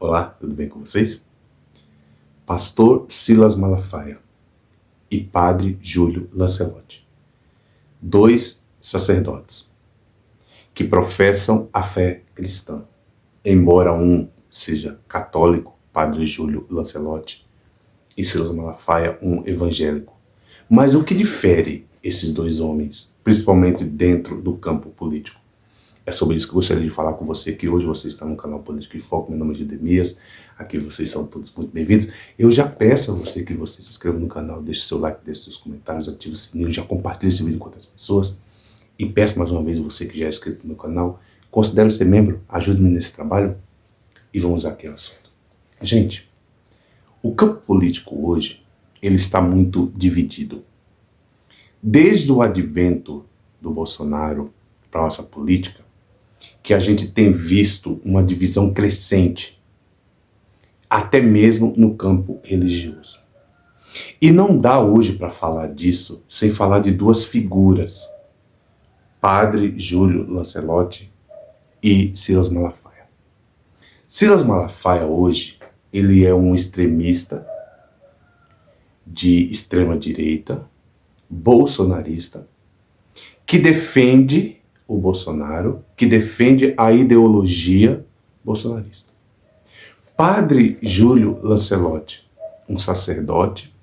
Olá, tudo bem com vocês? Pastor Silas Malafaia e Padre Júlio Lancelotti, dois sacerdotes que professam a fé cristã, embora um seja católico, Padre Júlio Lancelotti, e Silas Malafaia, um evangélico. Mas o que difere esses dois homens, principalmente dentro do campo político? É sobre isso que eu gostaria de falar com você, que hoje você está no canal Política em Foco. Meu nome é Gedemias, aqui vocês são todos muito bem-vindos. Eu já peço a você que você se inscreva no canal, deixe seu like, deixe seus comentários, ative o sininho, já compartilhe esse vídeo com outras pessoas. E peço mais uma vez a você que já é inscrito no meu canal, considere ser membro, ajude-me nesse trabalho e vamos aqui ao assunto. Gente, o campo político hoje, ele está muito dividido. Desde o advento do Bolsonaro para a nossa política, que a gente tem visto uma divisão crescente, até mesmo no campo religioso. E não dá hoje para falar disso sem falar de duas figuras, Padre Júlio Lancelotti e Silas Malafaia. Silas Malafaia hoje, ele é um extremista de extrema direita, bolsonarista, que defende o Bolsonaro, que defende a ideologia bolsonarista. Padre Júlio Lancelotti, um sacerdote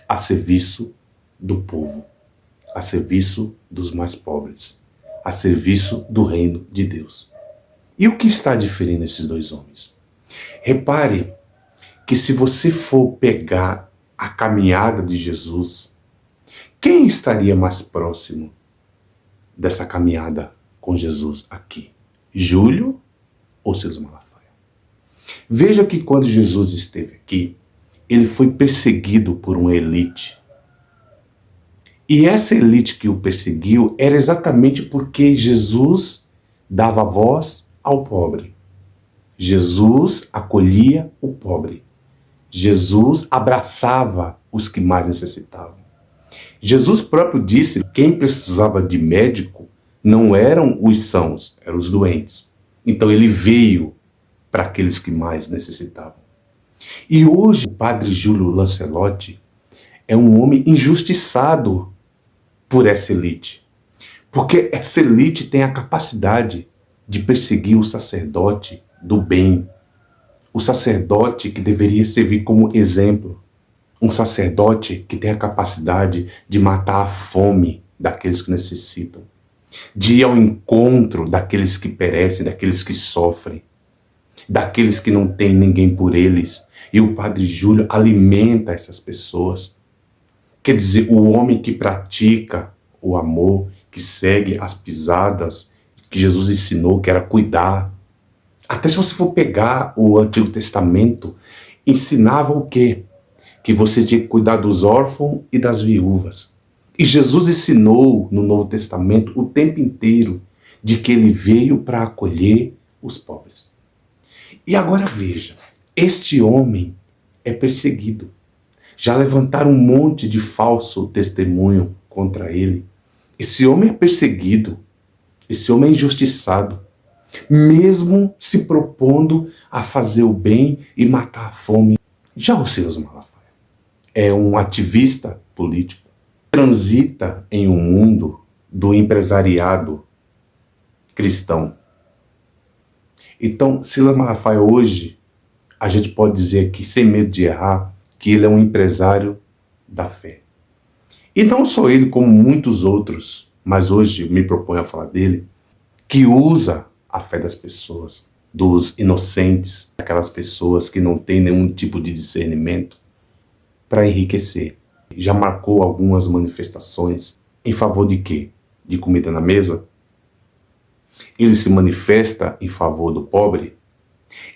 a serviço do povo, a serviço dos mais pobres, a serviço do reino de Deus. E o que está diferindo esses dois homens? Repare que se você for pegar a caminhada de Jesus, quem estaria mais próximo dessa caminhada com Jesus aqui? Júlio ou Silas Malafaia? Veja que quando Jesus esteve aqui, ele foi perseguido por uma elite. E essa elite que o perseguiu era exatamente porque Jesus dava voz ao pobre. Jesus acolhia o pobre. Jesus abraçava os que mais necessitavam. Jesus próprio disse que quem precisava de médico não eram os sãos, eram os doentes. Então ele veio para aqueles que mais necessitavam. E hoje o Padre Júlio Lancelotti é um homem injustiçado por essa elite. Porque essa elite tem a capacidade de perseguir o sacerdote do bem. O sacerdote que deveria servir como exemplo. Um sacerdote que tem a capacidade de matar a fome daqueles que necessitam, de ir ao encontro daqueles que perecem, daqueles que sofrem, daqueles que não têm ninguém por eles. E o Padre Júlio alimenta essas pessoas. Quer dizer, o homem que pratica o amor, que segue as pisadas que Jesus ensinou, que era cuidar. Até se você for pegar o Antigo Testamento, ensinava o quê? Que você tinha que cuidar dos órfãos e das viúvas. E Jesus ensinou no Novo Testamento o tempo inteiro de que ele veio para acolher os pobres. E agora veja, este homem é perseguido. Já levantaram um monte de falso testemunho contra ele. Esse homem é perseguido, esse homem é injustiçado, mesmo se propondo a fazer o bem e matar a fome. Já o Silas Malafaia é um ativista político, transita em um mundo do empresariado cristão. Então, Silas Malafaia hoje, a gente pode dizer que, sem medo de errar, que ele é um empresário da fé. E não só ele, como muitos outros, mas hoje me proponho a falar dele, que usa a fé das pessoas, dos inocentes, aquelas pessoas que não têm nenhum tipo de discernimento, para enriquecer. Já marcou algumas manifestações em favor de quê? De comida na mesa? Ele se manifesta em favor do pobre?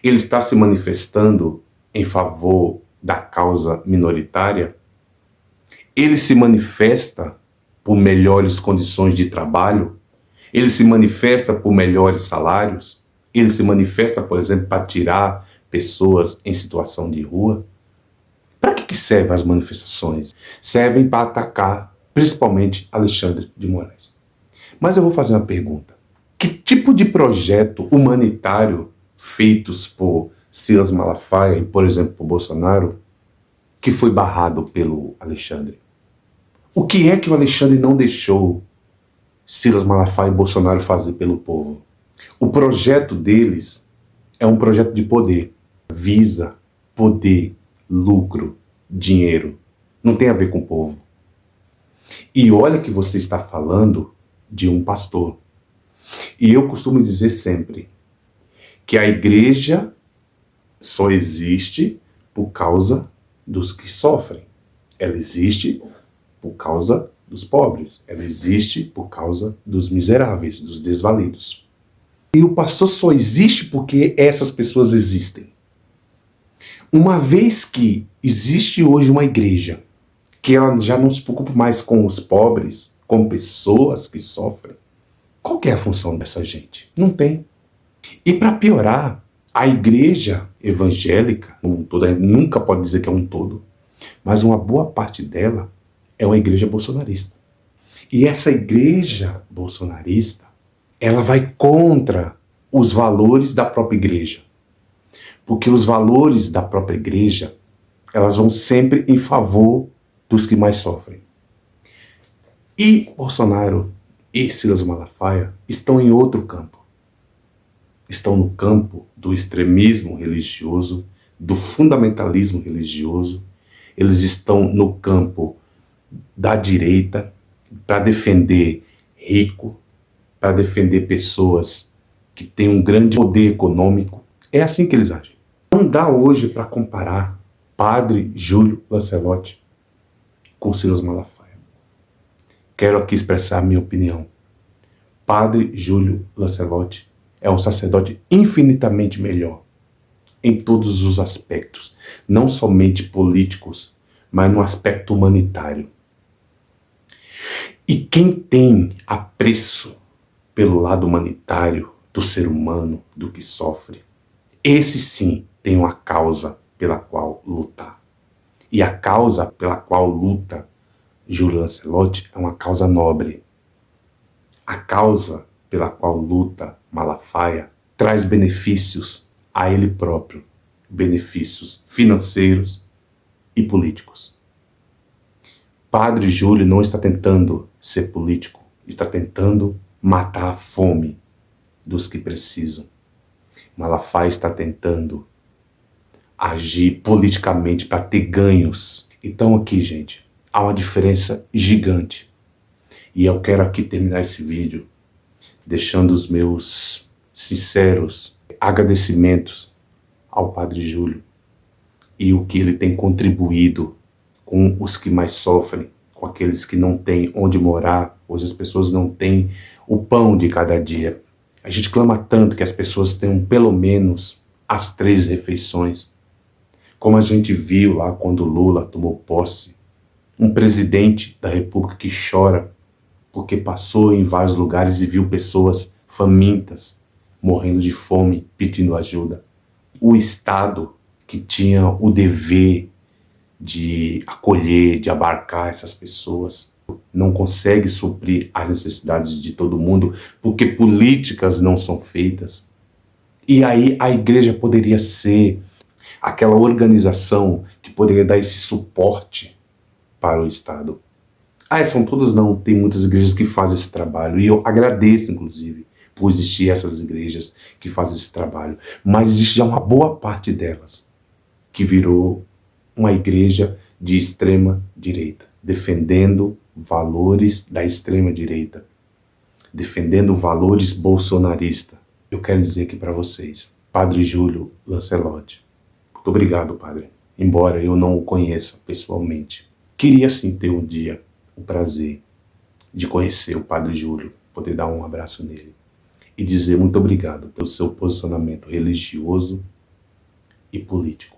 Ele está se manifestando em favor da causa minoritária? Ele se manifesta por melhores condições de trabalho? Ele se manifesta por melhores salários? Ele se manifesta, por exemplo, para tirar pessoas em situação de rua? Para que servem as manifestações? Servem para atacar, principalmente, Alexandre de Moraes. Mas eu vou fazer uma pergunta. Que tipo de projeto humanitário feitos por Silas Malafaia e, por exemplo, o Bolsonaro, que foi barrado pelo Alexandre. O que é que o Alexandre não deixou Silas Malafaia e Bolsonaro fazer pelo povo? O projeto deles é um projeto de poder. Visa poder, lucro, dinheiro. Não tem a ver com o povo. E olha que você está falando de um pastor. E eu costumo dizer sempre que a igreja só existe por causa dos que sofrem. Ela existe por causa dos pobres. Ela existe por causa dos miseráveis, dos desvalidos. E o pastor só existe porque essas pessoas existem. Uma vez que existe hoje uma igreja que ela já não se preocupa mais com os pobres, com pessoas que sofrem, qual que é a função dessa gente? Não tem. E para piorar, a igreja evangélica, um todo, nunca pode dizer que é um todo, mas uma boa parte dela é uma igreja bolsonarista. E essa igreja bolsonarista, ela vai contra os valores da própria igreja. Porque os valores da própria igreja, elas vão sempre em favor dos que mais sofrem. E Bolsonaro e Silas Malafaia estão em outro campo. Estão no campo do extremismo religioso, do fundamentalismo religioso. Eles estão no campo da direita para defender rico, para defender pessoas que têm um grande poder econômico. É assim que eles agem. Não dá hoje para comparar Padre Júlio Lancelotti com Silas Malafaia. Quero aqui expressar a minha opinião. Padre Júlio Lancelotti é um sacerdote infinitamente melhor em todos os aspectos, não somente políticos, mas no aspecto humanitário. E quem tem apreço pelo lado humanitário do ser humano, do que sofre, esse sim tem uma causa pela qual lutar. E a causa pela qual luta Júlio Lancelotti é uma causa nobre. A causa pela qual luta Malafaia traz benefícios a ele próprio, benefícios financeiros e políticos. Padre Júlio não está tentando ser político, está tentando matar a fome dos que precisam. Malafaia está tentando agir politicamente para ter ganhos. Então aqui, gente, há uma diferença gigante. E eu quero aqui terminar esse vídeo deixando os meus sinceros agradecimentos ao Padre Júlio e o que ele tem contribuído com os que mais sofrem, com aqueles que não têm onde morar. Hoje as pessoas não têm o pão de cada dia. A gente clama tanto que as pessoas tenham pelo menos as 3 refeições. Como a gente viu lá quando Lula tomou posse, um presidente da República que chora porque passou em vários lugares e viu pessoas famintas, morrendo de fome, pedindo ajuda. O Estado, que tinha o dever de acolher, de abarcar essas pessoas, não consegue suprir as necessidades de todo mundo, porque políticas não são feitas. E aí a igreja poderia ser aquela organização que poderia dar esse suporte para o Estado. São todas não, tem muitas igrejas que fazem esse trabalho, e eu agradeço, inclusive, por existir essas igrejas que fazem esse trabalho, mas existe já uma boa parte delas que virou uma igreja de extrema direita, defendendo valores da extrema direita, defendendo valores bolsonaristas. Eu quero dizer aqui para vocês, Padre Júlio Lancelotti, muito obrigado, Padre, embora eu não o conheça pessoalmente. Queria sim ter um dia o prazer de conhecer o Padre Júlio, poder dar um abraço nele e dizer muito obrigado pelo seu posicionamento religioso e político.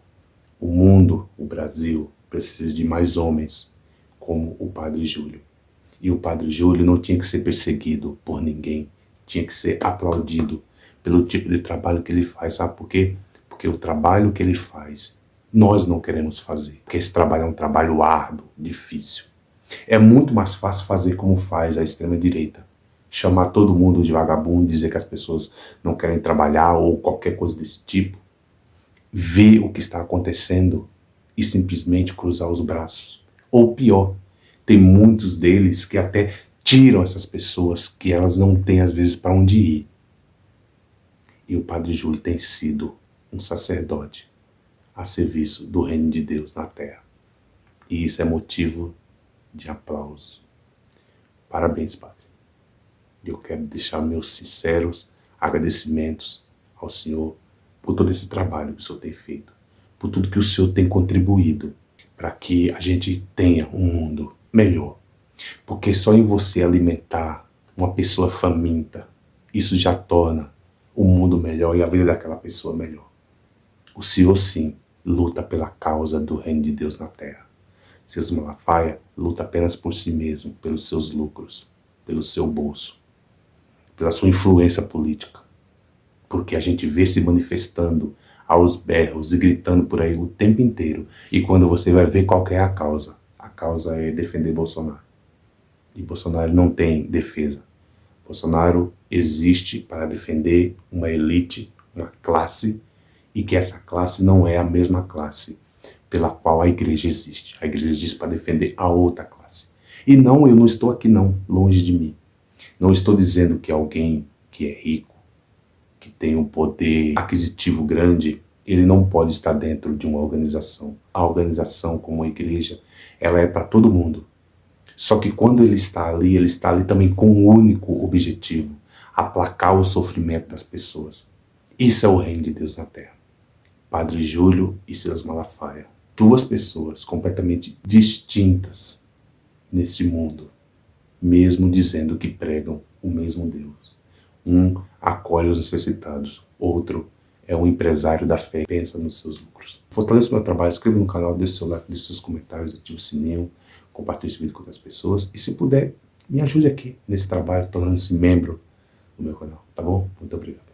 O mundo, o Brasil, precisa de mais homens como o Padre Júlio. E o Padre Júlio não tinha que ser perseguido por ninguém, tinha que ser aplaudido pelo tipo de trabalho que ele faz. Sabe por quê? Porque o trabalho que ele faz, nós não queremos fazer. Porque esse trabalho é um trabalho árduo, difícil. É muito mais fácil fazer como faz a extrema-direita. Chamar todo mundo de vagabundo, dizer que as pessoas não querem trabalhar ou qualquer coisa desse tipo. ver o que está acontecendo e simplesmente cruzar os braços. Ou pior, tem muitos deles que até tiram essas pessoas que elas não têm às vezes para onde ir. E o Padre Júlio tem sido um sacerdote a serviço do reino de Deus na terra. E isso é motivo de aplauso. Parabéns, Padre. Eu quero deixar meus sinceros agradecimentos ao Senhor por todo esse trabalho que o Senhor tem feito, por tudo que o Senhor tem contribuído para que a gente tenha um mundo melhor. Porque só em você alimentar uma pessoa faminta, isso já torna o mundo melhor e a vida daquela pessoa melhor. O Senhor, sim, luta pela causa do reino de Deus na terra. Silas Malafaia luta apenas por si mesmo, pelos seus lucros, pelo seu bolso, pela sua influência política. Porque a gente vê se manifestando aos berros e gritando por aí o tempo inteiro. E quando você vai ver qual que é a causa é defender Bolsonaro. E Bolsonaro não tem defesa. Bolsonaro existe para defender uma elite, uma classe, e que essa classe não é a mesma classe pela qual a igreja existe. A igreja existe para defender a outra classe. E não, eu não estou aqui não, longe de mim. Não estou dizendo que alguém que é rico, que tem um poder aquisitivo grande, ele não pode estar dentro de uma organização. A organização, como a igreja, ela é para todo mundo. Só que quando ele está ali também com um único objetivo: aplacar o sofrimento das pessoas. Isso é o reino de Deus na terra. Padre Júlio e Silas Malafaia, duas pessoas completamente distintas nesse mundo, mesmo dizendo que pregam o mesmo Deus. Um acolhe os necessitados, outro é um empresário da fé e pensa nos seus lucros. Fortaleça o meu trabalho, inscreva no canal, deixe seu like, deixe seus comentários, ative o sininho, compartilhe esse vídeo com outras pessoas e, se puder, me ajude aqui nesse trabalho, tornando-se membro do meu canal, tá bom? Muito obrigado.